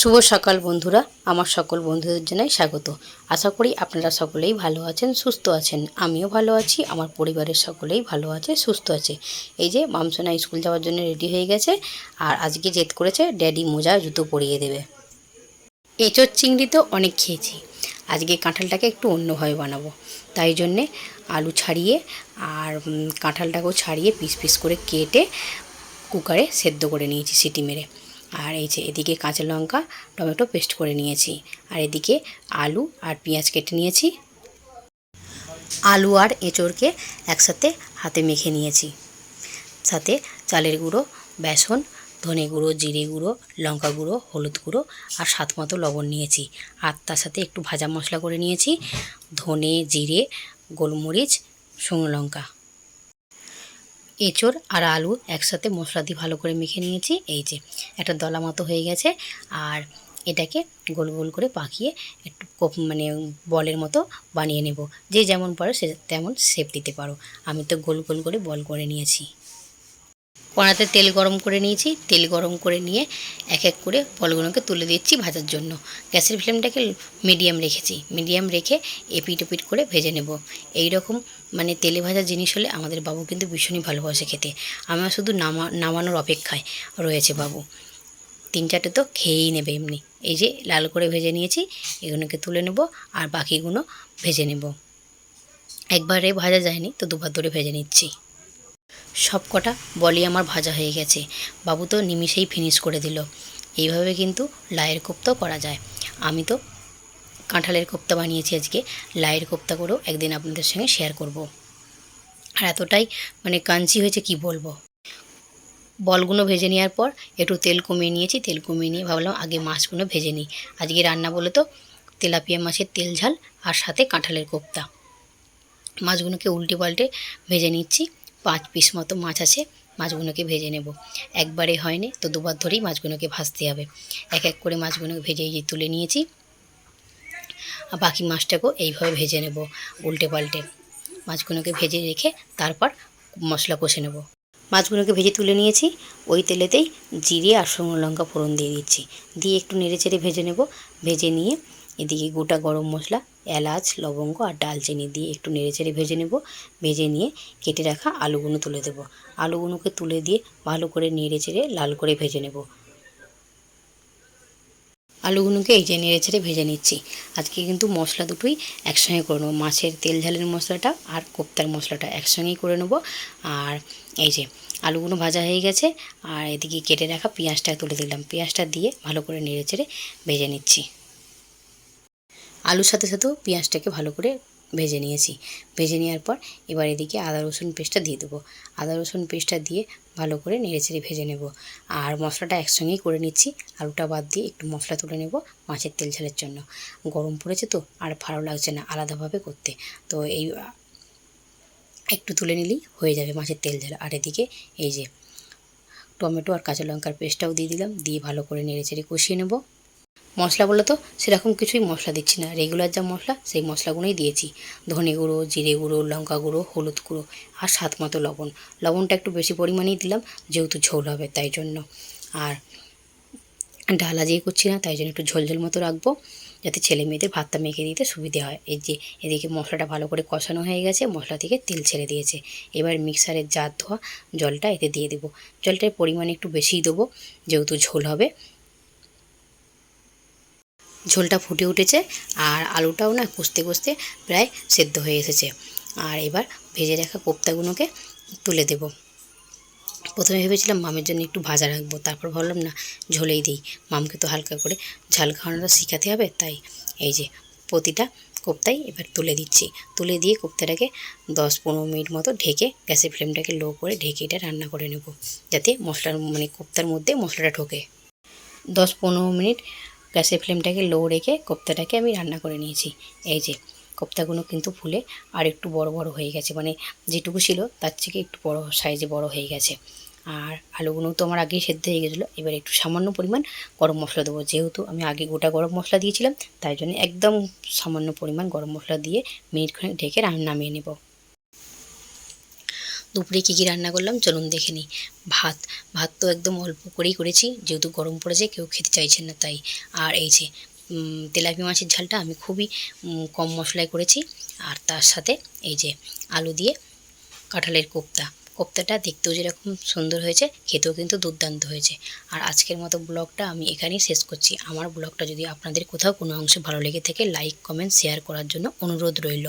শুভ সকাল বন্ধুরা, আমার সকল বন্ধুদের জানাই স্বাগত। আশা করি আপনারা সকলেই ভালো আছেন, সুস্থ আছেন। আমিও ভালো আছি, আমার পরিবারের সকলেই ভালো আছে, সুস্থ আছে। এই যে মামসোনা স্কুল যাওয়ার জন্য রেডি হয়ে গেছে, আর আজকে জেদ করেছে ড্যাডি মোজা জুতো পরিয়ে দেবে। এঁচোড় চিংড়ি তো অনেক খেয়েছি, আজকে কাঁঠালটাকে একটু অন্যভাবে বানাবো। তাই জন্যে আলু ছাড়িয়ে আর কাঁঠালটাকেও ছাড়িয়ে পিস পিস করে কেটে কুকারে সেদ্ধ করে নিয়েছি সিটি মেরে। আর এই যে এদিকে কাঁচা লঙ্কা টমেটো পেস্ট করে নিয়েছি, আর এদিকে আলু আর পেঁয়াজ কেটে নিয়েছি। আলু আর এঁচোড়কে একসাথে হাতে মেখে নিয়েছি, সাথে চালের গুঁড়ো, বেসন, ধনে গুঁড়ো, জিরে গুঁড়ো, লঙ্কা গুঁড়ো, হলুদ গুঁড়ো আর স্বাদ মতো লবণ নিয়েছি। আর তার সাথে একটু ভাজা মশলা করে নিয়েছি, ধনে, জিরে, গোলমরিচ, শুকনো লঙ্কা। এঁচোড় আর আলু একসাথে মশলা দিয়ে ভালো করে মেখে নিয়েছি। এই যে একটা দলা মতো হয়ে গেছে, আর এটাকে গোল গোল করে পাকিয়ে একটু বলের মতো বানিয়ে নেব। যে যেমন পারো সে তেমন শেপ দিতে পারো। আমি তো গোল গোল করে বল করে নিয়েছি। কড়াতে তেল গরম করে নিয়েছি, তেল গরম করে নিয়ে এক এক করে বলগুলোকে তুলে দিচ্ছি ভাজার জন্য। গ্যাসের ফ্লেমটাকে মিডিয়াম রেখেছি, মিডিয়াম রেখে এপিট ওপিট করে ভেজে নেব। এই রকম তেলে ভাজা জিনিস হলে আমাদের বাবু কিন্তু ভীষণই ভালোবাসে খেতে। আমার শুধু নামানোর অপেক্ষায় রয়েছে বাবু। 3-4টে তো খেয়েই নেবে এমনি। এই যে লাল করে ভেজে নিয়েছি, এগুলোকে তুলে নেব আর বাকিগুলো ভেজে নেব। একবারে ভাজা যায়নি তো দুবার ধরে ভেজে নিচ্ছি। সব কটা বলই আমার ভাজা হয়ে গেছে, বাবু তো নিমিষেই ফিনিশ করে দিল। এইভাবে কিন্তু লাইয়ের কোপ্তাও করা যায়। আমি তো কাঁঠালের কোপ্তা বানিয়েছি আজকে, লাইয়ের কোপ্তা করেও একদিন আপনাদের সঙ্গে শেয়ার করব। আর এতটাই কাঞ্চি হয়েছে কি বলবো। বলগুলো ভেজে নেওয়ার পর একটু তেল কমিয়ে নিয়েছি, তেল কমিয়ে নিয়ে ভাবলাম আগে মাছগুলো ভেজে নিই। আজকে রান্না বলে তো তেলাপিয়া মাছের তেল ঝাল আর সাথে কাঁঠালের কোপ্তা। মাছগুলোকে উল্টে পাল্টে ভেজে নিচ্ছি। 5 পিস মতো মাছ আছে, মাছগুলোকে ভেজে নেব। একবারে হয়নি তো দুবার ধরেই মাছগুলোকে ভাজতে হবে। এক এক করে মাছগুলোকে ভেজে তুলে নিয়েছি, আর বাকি মাছটাকেও এইভাবে ভেজে নেব উল্টে পাল্টে। মাছগুলোকে ভেজে রেখে তারপর মশলা কষে নেব। মাছগুলোকে ভেজে তুলে নিয়েছি, ওই তেলেতেই জিরে আর শুকনো লঙ্কা ফোড়ন দিয়ে দিচ্ছি, দিয়ে একটু নেড়ে চেড়ে ভেজে নেব। ভেজে নিয়ে এদিকে গোটা গরম মশলা, এলাচ, লবঙ্গ আর ডালচিনি দিয়ে একটু নেড়ে চেড়ে ভেজে নেব। ভেজে নিয়ে কেটে রাখা আলুগুলো তুলে দেবো। আলুগুলোকে তুলে দিয়ে ভালো করে নেড়ে চেড়ে লাল করে ভেজে নেব। আলুগুলোকে এই যে নেড়ে চেড়ে ভেজে নিচ্ছি। আজকে কিন্তু মশলা দুটোই একসঙ্গে করে নেবো, মাছের তেল ঝালের মশলাটা আর কোপ্তার মশলাটা একসঙ্গেই করে নেব। আর এই যে আলুগুলো ভাজা হয়ে গেছে, আর এদিকে কেটে রাখা পেঁয়াজটা তুলে দিলাম, পেঁয়াজটা দিয়ে ভালো করে নেড়ে চেড়ে ভেজে নিচ্ছি। আলুর সাথে সাথেও পেঁয়াজটাকে ভালো করে ভেজে নিয়েছি। ভেজে নেওয়ার পর এবার এদিকে আদা রসুন পেস্টটা দিয়ে দেবো। আদা রসুন পেস্টটা দিয়ে ভালো করে নেড়েচেড়ে ভেজে নেব। আর মশলাটা একসঙ্গেই করে নিচ্ছি, আলুটা বাদ দিয়ে একটু মশলা তুলে নেব মাছের তেল ঝালের জন্য। গরম পড়েছে তো আর ভালো লাগছে না আলাদাভাবে করতে, তো এই একটু তুলে নিলেই হয়ে যাবে মাছের তেল ঝাল। আর এদিকে এই যে টমেটো আর কাঁচা লঙ্কার পেস্টটাও দিয়ে দিলাম, দিয়ে ভালো করে নেড়েচেড়ে কষিয়ে নেব। মশলা বলে তো সেরকম কিছুই মশলা দিচ্ছি না, রেগুলার যা মশলা সেই মশলাগুলোই দিয়েছি। ধনে গুঁড়ো, জিরে গুঁড়ো, লঙ্কা গুঁড়ো, হলুদ গুঁড়ো আর স্বাদ মতো লবণ। লবণটা একটু বেশি পরিমাণেই দিলাম যেহেতু ঝোল হবে তাই জন্য। আর ডাল আজকে করছি না তাই জন্য একটু ঝোল মতো রাখবো, যাতে ছেলে মেয়েদের ভাতটা মেখে দিতে সুবিধে হয়। এই যে এদিকে মশলাটা ভালো করে কষানো হয়ে গেছে, মশলা থেকে তেল ছেড়ে দিয়েছে। এবার মিক্সারের জার ধোয়া জলটা এতে দিয়ে দেবো। জলটার পরিমাণ একটু বেশিই দেবো যেহেতু ঝোল হবে। ঝোলটা ফুটে উঠেছে আর আলুটাও না কষতে কষতে প্রায় সেদ্ধ হয়ে এসেছে। আর এবার ভেজে রাখা কোপ্তাগুলোকে তুলে দেব। প্রথমে ভেবেছিলাম মামের জন্য একটু ভাজা রাখবো, তারপর ভাবলাম না ঝোলেই দিই, মামকে তো হালকা করে ঝাল খাওয়ানোটা শেখাতে হবে। তাই এই যে প্রতিটা কোপ্তাই এবার তুলে দিচ্ছি। তুলে দিয়ে কোপ্তাটাকে 10-15 মিনিট মতো ঢেকে গ্যাসের ফ্লেমটাকে লো করে ঢেকে এটা রান্না করে নেব, যাতে মশলার কোপ্তার মধ্যে মশলাটা ঢোকে। 10-15 মিনিট গ্যাসের ফ্লেমটাকে লো রেখে কোপ্তাটাকে আমি রান্না করে নিয়েছি। এই যে কোপ্তাগুলো কিন্তু ফুলে আর একটু বড় বড় হয়ে গেছে, যেটুকু ছিল তার থেকে একটু বড় সাইজে বড় হয়ে গেছে। আর আলুগুলো তো আমার আগেই সেদ্ধ হয়ে গেছিলো। এবার একটু সামান্য পরিমাণ গরম মশলা দেবো, যেহেতু আমি আগে গোটা গরম মশলা দিয়েছিলাম তাই জন্য একদম সামান্য পরিমাণ গরম মশলা দিয়ে মিনিটখানেক ঢেকে নামিয়ে নেব। দুপুরে কী কী রান্না করলাম চলুন দেখে নিই। ভাত, ভাত তো একদম অল্প করেই করেছি, যেহেতু গরম পড়েছে কেউ খেতে চাইছেন না তাই। আর এই যে তেলাপিয়া মাছের ঝালটা আমি খুবই কম মশলায় করেছি। আর তার সাথে এই যে আলু দিয়ে কাঁঠালের কোপ্তা। কোপ্তাটা দেখতেও যেরকম সুন্দর হয়েছে, খেতেও কিন্তু দুর্দান্ত হয়েছে। আর আজকের মতো ব্লগটা আমি এখানেই শেষ করছি। আমার ব্লগটা যদি আপনাদের কোথাও কোনো অংশে ভালো লেগে থাকে, লাইক, কমেন্ট, শেয়ার করার জন্য অনুরোধ রইল।